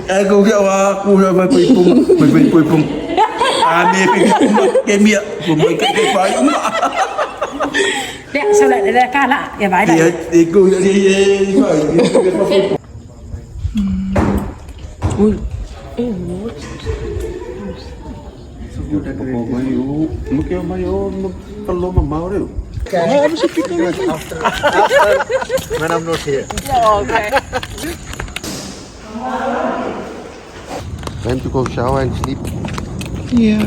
Aku kaya aku sama pui pung. Ame pergi kemia, pumai kat pai mak. Nè, sao lại lại ca lạ? Ya vãi Dia lại. ikut dia. Ui. Mungkin mayo perlu memau dia. When I'm not here. Time to go shower and sleep. Yeah.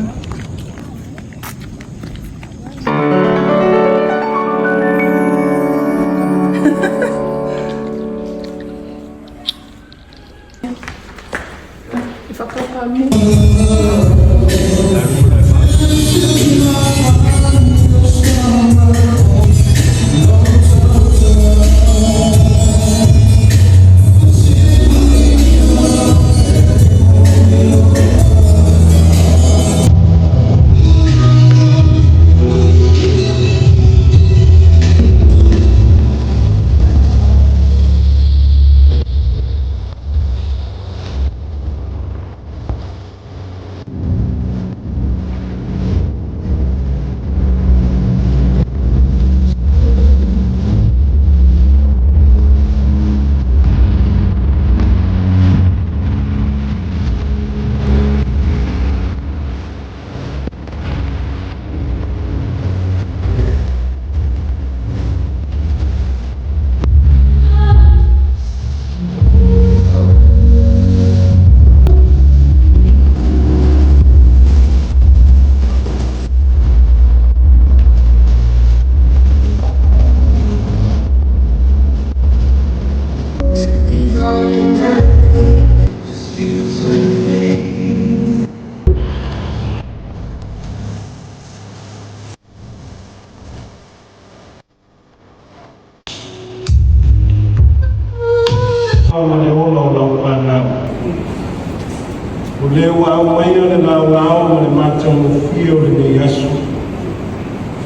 O leo au mai le lau le mātou fio le nei asu.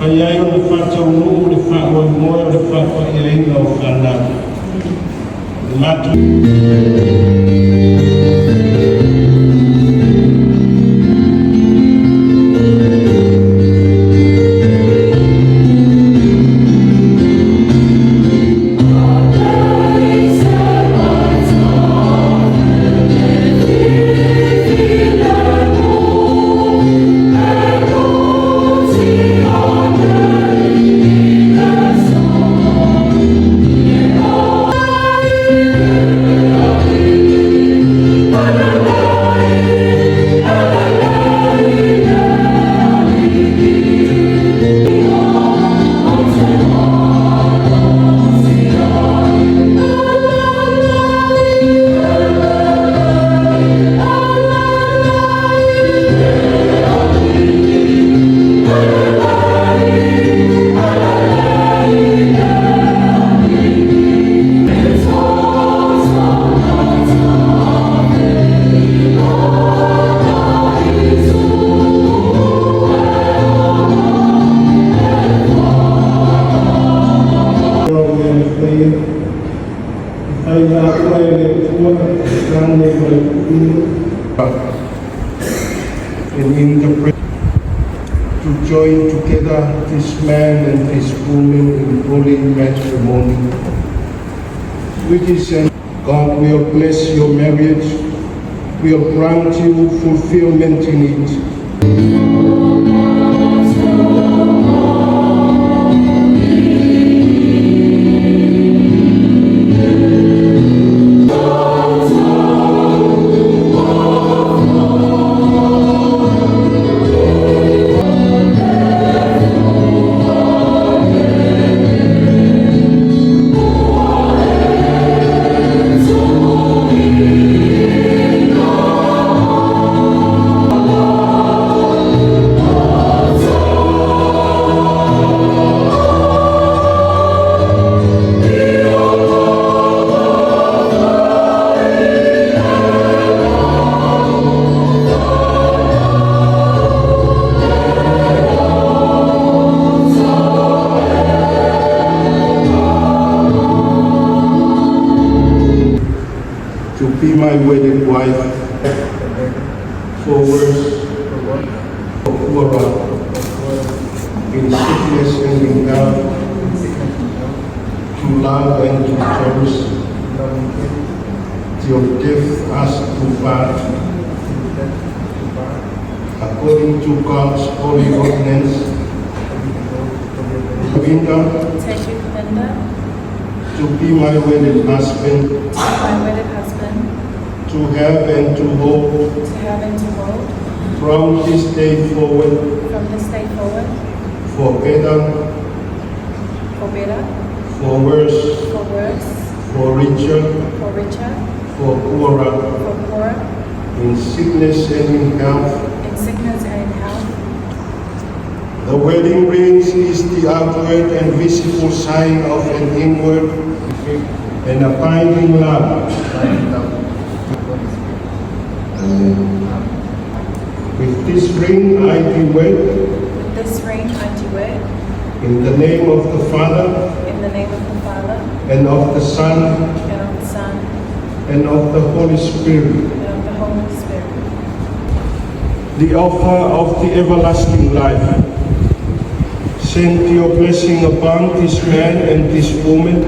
Whai ai o le whātou nuu le whātua moe o le whātua ia inga o whanau. Le mātou... And in the to join together this man and this woman in holy matrimony. With this end, God will bless your marriage, will grant you fulfillment in it. be my wedded wife, for worse, for poorer, in sickness and in health, to love and to cherish, to give us to part, according to God's holy ordinance. Govinda, Take you, Govinda, to be my wedded husband, my wedded husband, to have and to hold, to have and to hold, from this day forward, from this day forward, for better, for better, for worse, for worse, for richer, for richer, for poorer, for poorer, in sickness and in health. in sickness and in health. The wedding ring is the outward and visible sign of an inward and abiding love. With this ring I do wed, With this ring I do wed, in the name of the Father, in the name of the Father, and of the Son, and of the Son, and of the Holy Spirit. and of the Holy Spirit. The offer of the everlasting life. Send your blessing upon this man and this woman,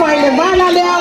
ปล่อยเลยบ้านละเร็ว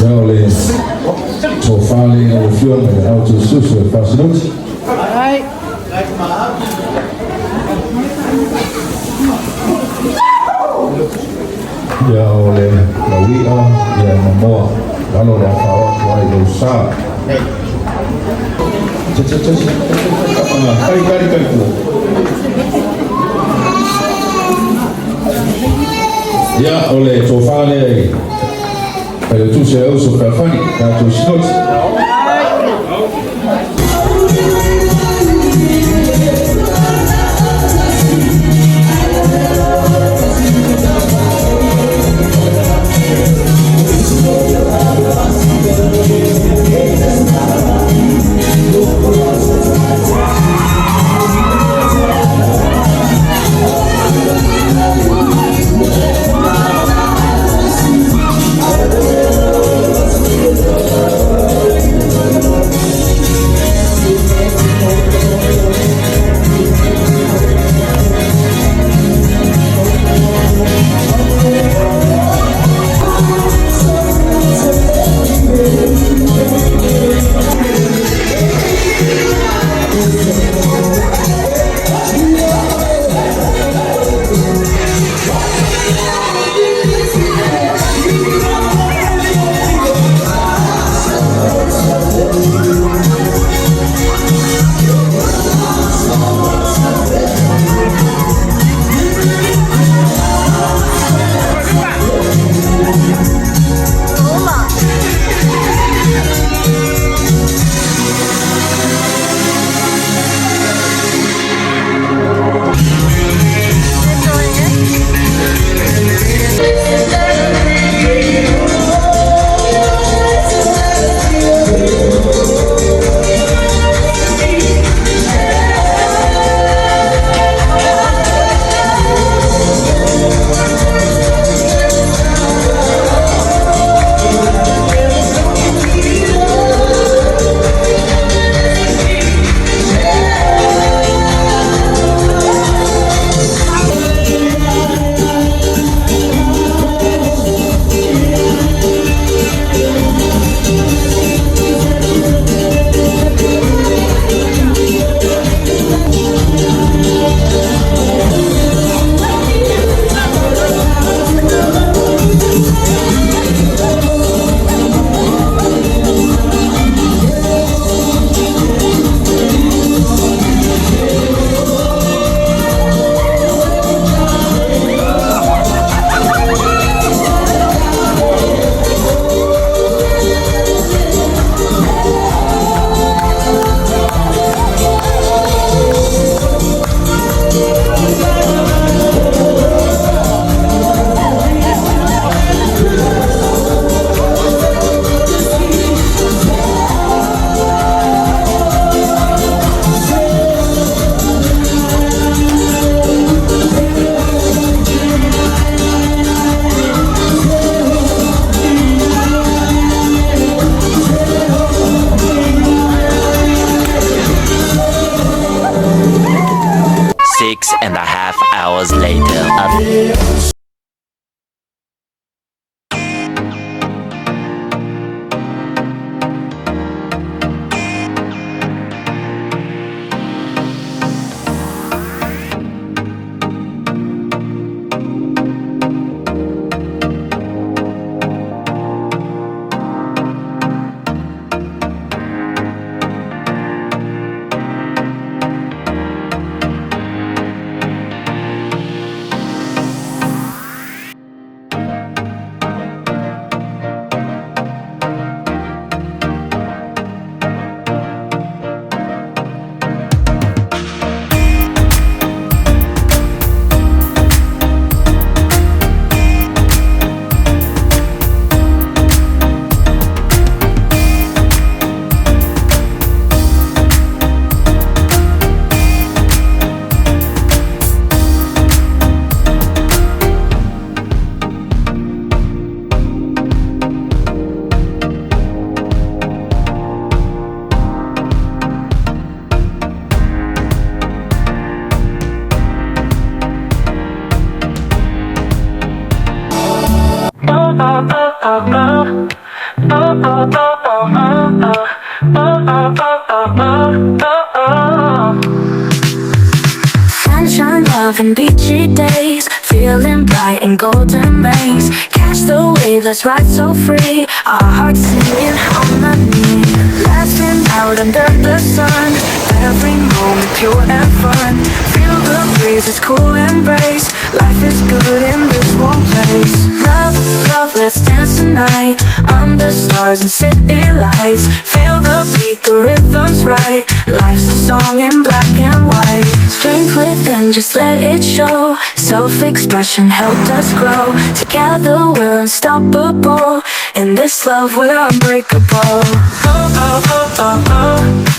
Wel eens zo vaarling en of jongen de auto zussen vast doet. Ja, oleh, lawi ya membawa kalau dah kawan tuai dosa. Kali. Ya, oleh sofa lagi. Kalau tu saya usah kafani, kalau sinot. 6.5 hours later. Sunshine, love, and beachy days, feeling bright in golden rays. Catch the wave, let's ride so free. Our hearts singing harmony, laughing out under the sun. Every moment pure and fun. Feel the breeze, it's cool embrace. Life is good in this warm place. Love, love, let's dance tonight under stars and city lights. Feel the beat, the rhythm's right. Life's a song in black and white. Strength within, just let it show. Self-expression helped us grow. Together we're unstoppable. In this love we're unbreakable. Oh, oh, oh, oh, oh.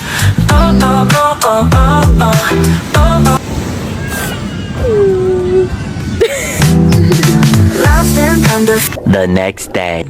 Oh, oh, oh, oh, oh, oh, oh, oh. Laughing under The next day.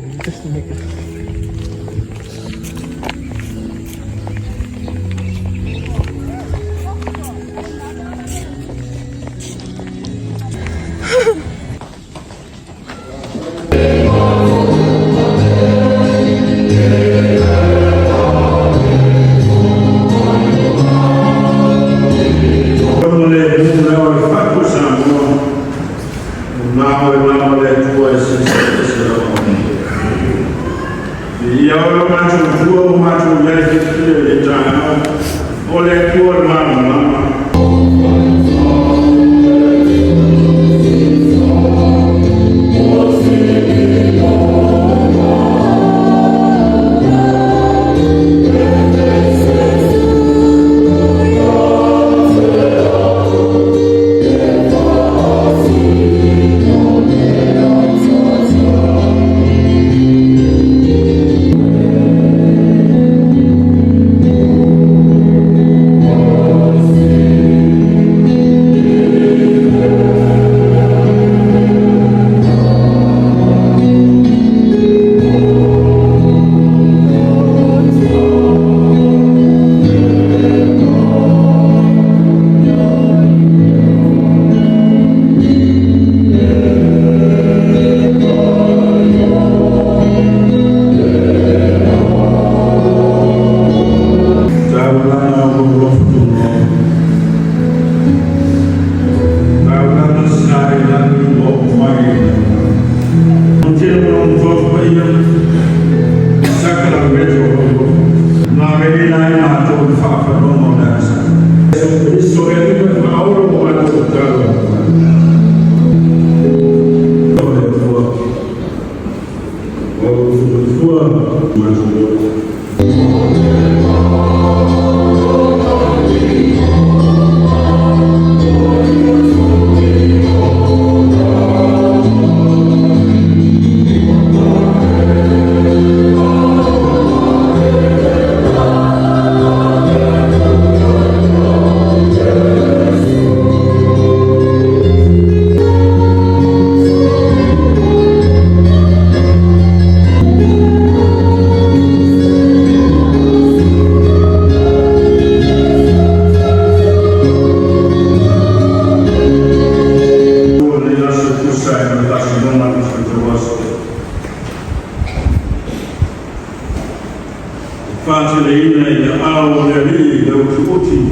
أولي لو تؤتي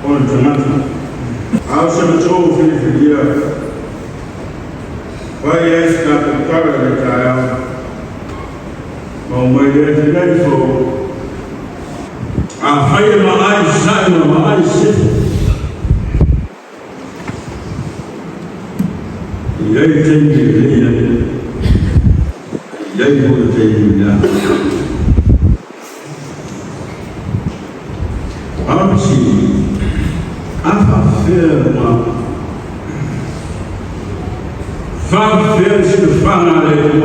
قلت مثلا عاصمة في الفدية ويسكت القرى تعالى وما يتنفوا أخير ما أجسام وما أجسام يجتني لي يجب تيمنا أمشي أفرما فاغفر سبحان عليكم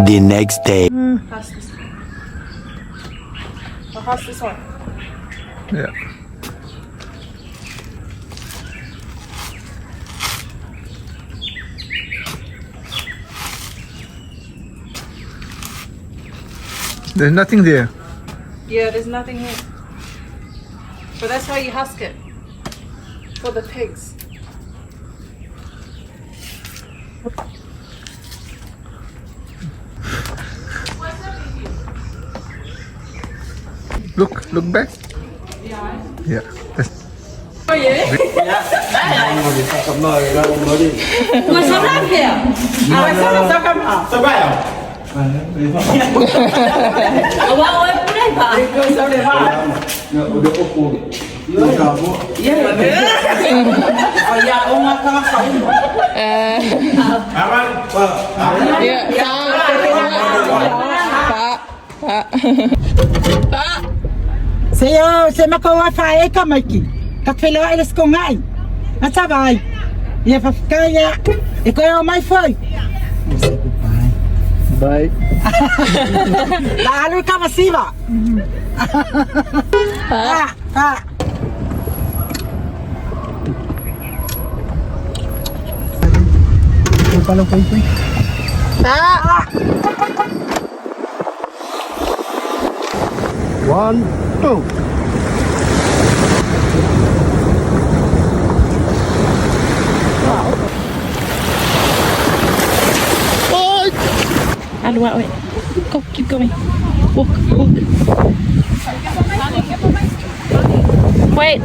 The next day. How's this one? Yeah. There's nothing there. Yeah, there's nothing here. But that's why you husk it. For the pigs. Look back. Yeah. That's Mà sao lắm kìa? À, sao cầm hả? Sao vậy? Wow, ơi, cũng đấy hả? Sao đấy hả? Ya, ông ngắt ngắt sống. Se makawafa e kamaki. Kakfelo eles com ai. Mas vai. E a ficar e qual é o mais foi? bye. Lalu ka masiba. One, two. Wait. Go, keep going. Walk. Wait.